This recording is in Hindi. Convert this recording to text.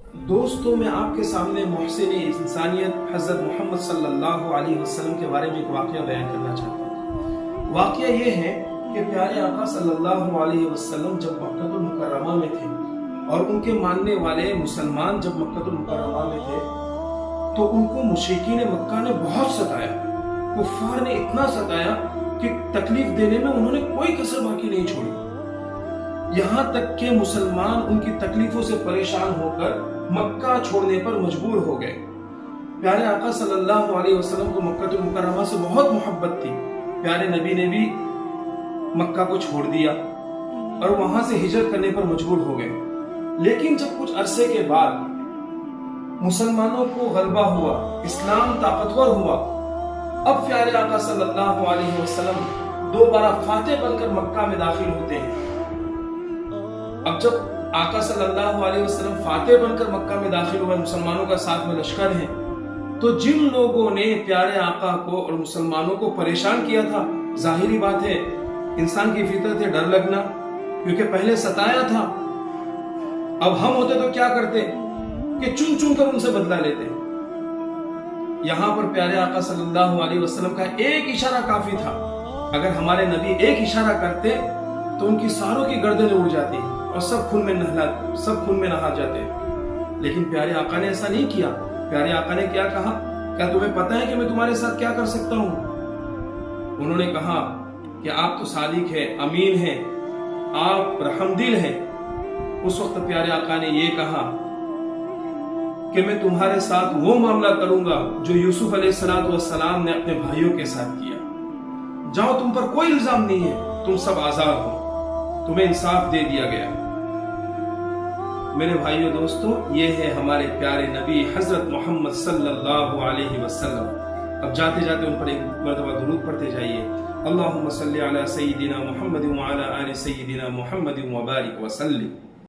दोस्तों, मैं आपके सामने मोहसिन इंसानियत हज़रत मोहम्मद सल्लल्लाहु अलैहि वसल्लम के बारे में एक वाक़या बयान करना चाहता हूँ। वाक़या ये है कि प्यारे आका सल्लल्लाहु अलैहि वसल्लम जब मक्कतुल मुकर्रमा में थे और उनके मानने वाले मुसलमान जब मक्कतुल मुकर्रमा में थे तो उनको मुशरिकीन मक्का ने बहुत सताया। कुफ्फार ने इतना सताया कि तकलीफ देने में उन्होंने कोई कसर बाकी नहीं छोड़ी। यहाँ तक कि मुसलमान उनकी तकलीफों से परेशान होकर मक्का छोड़ने पर मजबूर हो गए। प्यारे आका सल्लल्लाहु अलैहि वसल्लम को मक्कतुल मुकर्रमा से बहुत मोहब्बत थी। प्यारे नबी ने भी मक्का को छोड़ दिया और वहां से हिजरत करने पर मजबूर हो गए। लेकिन जब कुछ अरसे के बाद मुसलमानों को गलबा हुआ, इस्लाम ताकतवर हुआ, अब प्यारे आका सल्लल्लाहु अलैहि वसल्लम दोबारा फातेह बनकर मक्का में दाखिल होते हैं। अब जब आका सल्लल्लाहु अलैहि वसल्लम फातेह बनकर मक्का में दाखिल हुए, मुसलमानों का साथ में लश्कर है, तो जिन लोगों ने प्यारे आका को और मुसलमानों को परेशान किया था, जाहिरी बात है इंसान की फितरत है डर लगना, क्योंकि पहले सताया था। अब हम होते तो क्या करते कि चुन चुन कर उनसे बदला लेते। यहां पर प्यारे आका सल्लल्लाहु अलैहि वसल्लम का एक इशारा काफी था। अगर हमारे नबी एक इशारा करते तो उनकी सारों की गर्दनें उड़ जाती और सब खून में नहा जाते। लेकिन प्यारे आका ने ऐसा नहीं किया। प्यारे आका ने क्या कहा? क्या तुम्हें पता है कि मैं तुम्हारे साथ क्या कर सकता हूं? उन्होंने कहा कि आप तो सादिक है, अमीन है, आप रहमदिल हैं। उस वक्त प्यारे आका ने यह कहा कि मैं तुम्हारे साथ वो मामला करूंगा जो यूसुफ अलैहिस्सलाम ने अपने भाइयों के साथ किया। जाओ, तुम पर कोई इल्जाम नहीं है, तुम सब आजाद हो, तुम्हें इंसाफ दे दिया गया। मेरे भाइयों दोस्तों, ये है हमारे प्यारे नबी हजरत मोहम्मद सल्लल्लाहु अलैहि वसल्लम। अब जाते जाते उन पर एक मरतबा दुरूद पढ़ते जाइए। अल्लाहुम्मा सल्ली अला सय्यिदिना मुहम्मद व अला आलि सय्यिदिना मुहम्मद व बारिक व सल्लिम।